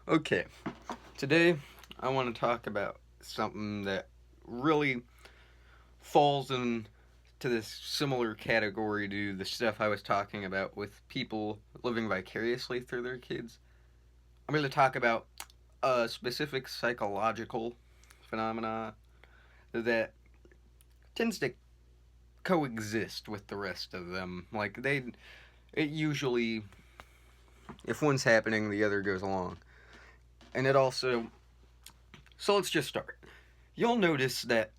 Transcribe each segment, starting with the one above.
Okay, today I want to talk about something that really falls into this similar category to the stuff I was talking about with people living vicariously through their kids. I'm going to talk about a specific psychological phenomena that tends to coexist with the rest of them. It usually, if one's happening, the other goes along. And it also, so let's just start. You'll notice that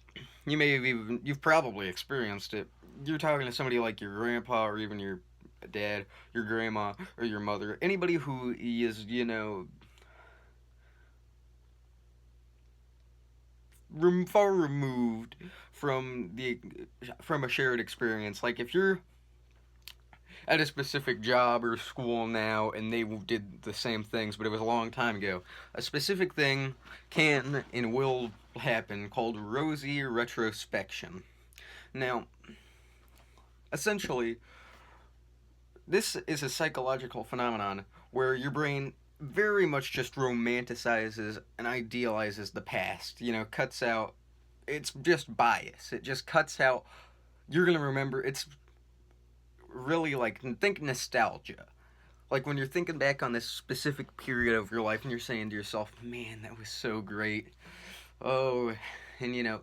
you've probably experienced it. You're talking to somebody like your grandpa or even your dad, your grandma, or your mother, anybody who is, far removed from the from a shared experience. Like if you're at a specific job or school now and they did the same things, but it was a long time ago, a specific thing can and will happen called rosy retrospection. Now, essentially, this is a psychological phenomenon where your brain very much just romanticizes and idealizes the past. Cuts out. It's just bias. It just cuts out. You're gonna remember. It's really like think nostalgia. Like when you're thinking back on this specific period of your life and you're saying to yourself, "Man, that was so great." Oh, and you're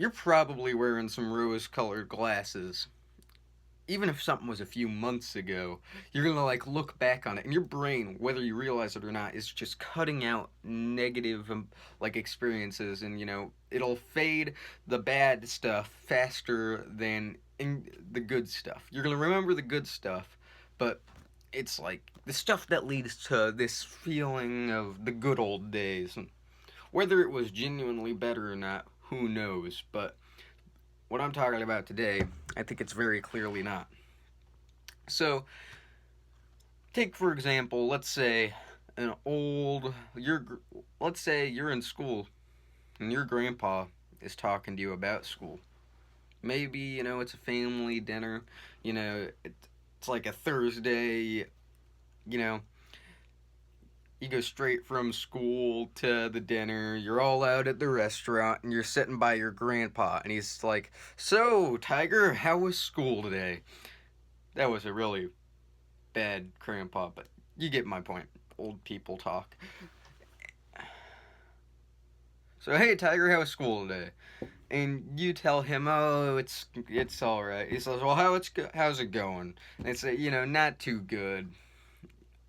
probably wearing some rose-colored glasses even if something was a few months ago, you're gonna like look back on it, and your brain, whether you realize it or not, is just cutting out negative like experiences, and it'll fade the bad stuff faster than the good stuff. You're gonna remember the good stuff, but it's like the stuff that leads to this feeling of the good old days, and whether it was genuinely better or not, who knows? But what I'm talking about today, I think it's very clearly not. So, take for example, let's say an old you're let's say you're in school and your grandpa is talking to you about school. Maybe, it's a family dinner, it's like a Thursday, you know, you go straight from school to the dinner. You're all out at the restaurant and you're sitting by your grandpa and he's like, "So, Tiger, how was school today?" That was a really bad grandpa, but you get my point. Old people talk. So, "Hey, Tiger, how was school today?" And you tell him, "Oh, it's all right." He says, "Well, how's it going?" And it's not too good.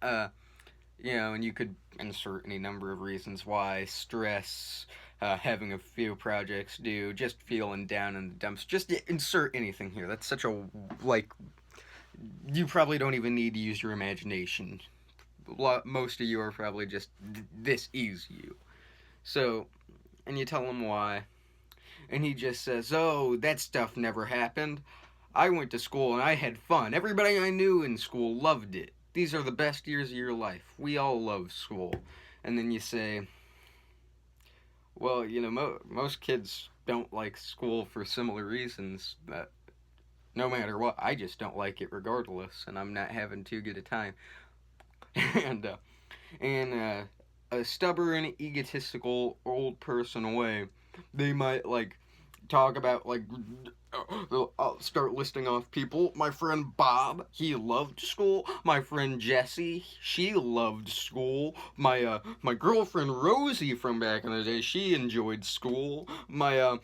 Uh, and you could insert any number of reasons why: stress, having a few projects due, just feeling down in the dumps. Just insert anything here. That's such a like. You probably don't even need to use your imagination. Most of you are probably just this is you. So, and you tell him why, and he just says, "Oh, that stuff never happened. I went to school and I had fun. Everybody I knew in school loved it. These are the best years of your life. We all love school." And then you say, "Well, most kids don't like school for similar reasons. But no matter what, I just don't like it regardless, and I'm not having too good a time." and a stubborn, egotistical old person way, they might like talk about like I'll start listing off people. My friend Bob, he loved school. My friend Jessie, she loved school. My girlfriend Rosie from back in the day, she enjoyed school. My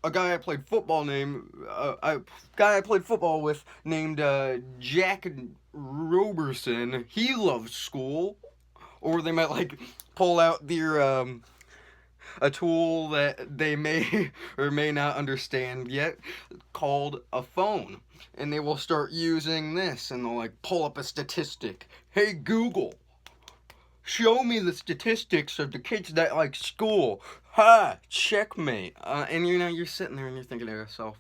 a guy I played football I played football with named Jack Roberson. He loved school. Or they might like pull out their a tool that they may or may not understand yet called a phone. And they will start using this and they'll like pull up a statistic. "Hey Google, show me the statistics of the kids that like school." Ha! Checkmate. And you're sitting there and you're thinking to yourself,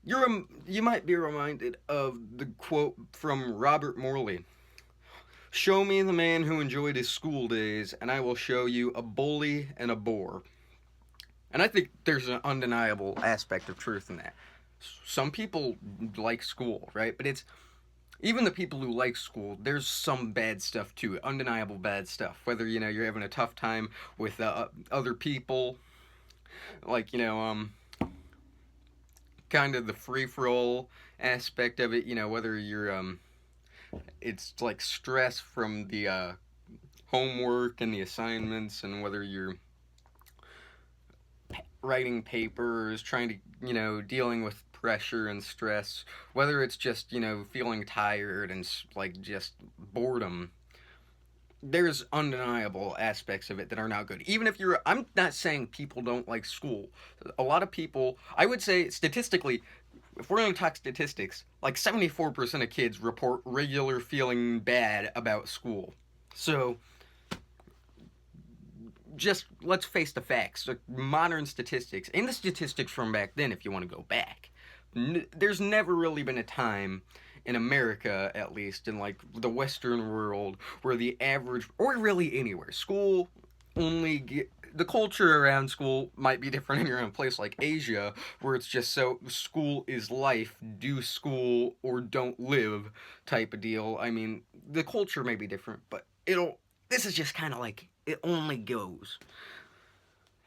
you might be reminded of the quote from Robert Morley: "Show me the man who enjoyed his school days, and I will show you a bully and a bore." And I think there's an undeniable aspect of truth in that. Some people like school, right? But even the people who like school, there's some bad stuff to it, undeniable bad stuff. Whether you're having a tough time with other people, like kind of the free for all aspect of it. Whether it's like stress from the homework and the assignments, and whether you're writing papers, trying to dealing with pressure and stress, whether it's just feeling tired and like just boredom. There's undeniable aspects of it that are not good. Even if I'm not saying people don't like school. A lot of people, I would say statistically, if we're going to talk statistics, like 74% of kids report regular feeling bad about school. So just let's face the facts. Like modern statistics, and the statistics from back then, if you want to go back, there's never really been a time in America, at least in like the Western world, where the average, or really anywhere, school only the culture around school might be different in your own place, like Asia, where it's just so school is life, do school or don't live type of deal. I mean, the culture may be different, but this is just kind of like it only goes.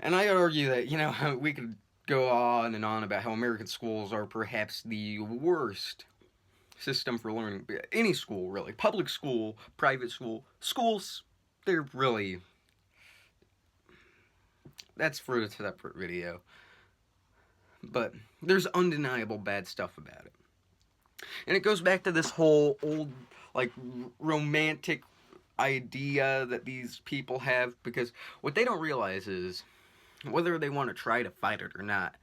And I argue that, we could go on and on about how American schools are perhaps the worst system for learning. Any school, really. Public school, private school, schools, they're really. That's for a separate video. But there's undeniable bad stuff about it. And it goes back to this whole old, like, romantic idea that these people have, because what they don't realize is whether they want to try to fight it or not,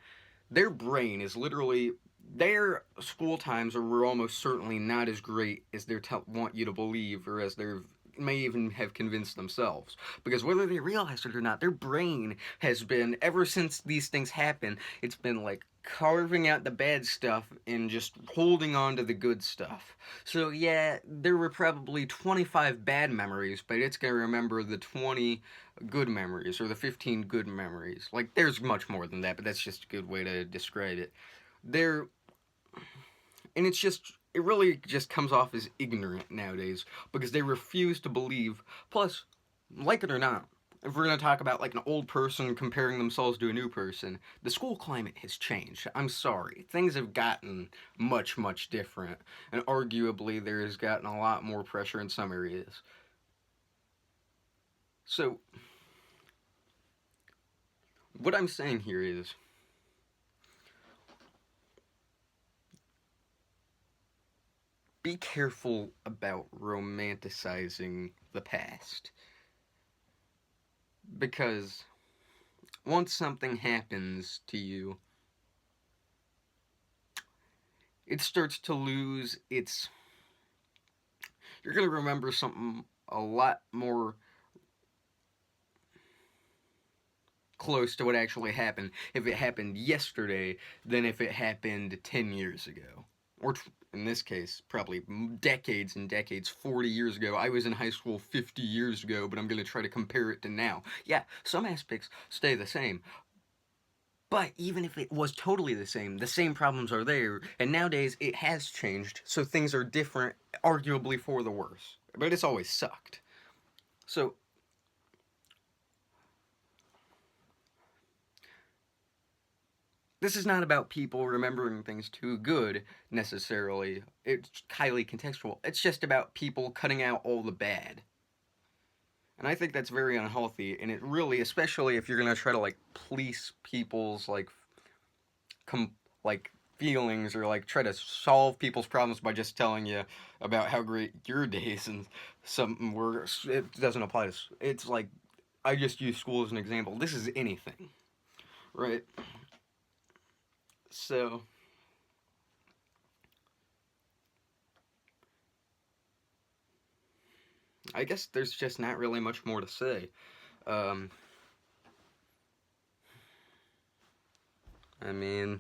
their brain is literally, their school times are almost certainly not as great as they want you to believe, or as they may even have convinced themselves. Because whether they realize it or not, their brain has been, ever since these things happen, it's been like carving out the bad stuff and just holding on to the good stuff. So yeah, there were probably 25 bad memories, but it's going to remember the 20 good memories, or the 15 good memories. Like, there's much more than that, but that's just a good way to describe it. There, and it really just comes off as ignorant nowadays, because they refuse to believe. Plus, like it or not, if we're going to talk about like an old person comparing themselves to a new person, the school climate has changed. I'm sorry. Things have gotten much, much different. And arguably, there has gotten a lot more pressure in some areas. So, what I'm saying here is, be careful about romanticizing the past. Because once something happens to you, it starts to lose its. You're going to remember something a lot more close to what actually happened if it happened yesterday than if it happened 10 years ago. Or in this case, probably decades and decades, 40 years ago. I was in high school 50 years ago, but I'm going to try to compare it to now. Yeah, some aspects stay the same. But even if it was totally the same problems are there, and nowadays it has changed, so things are different, arguably for the worse. But it's always sucked. So, this is not about people remembering things too good, necessarily. It's highly contextual. It's just about people cutting out all the bad. And I think that's very unhealthy, and it really, especially if you're gonna try to like police people's com- like feelings, or like try to solve people's problems by just telling you about how great your days and something were. It doesn't apply to. It's like, I just use school as an example. This is anything, right? So I guess there's just not really much more to say. Um, I mean,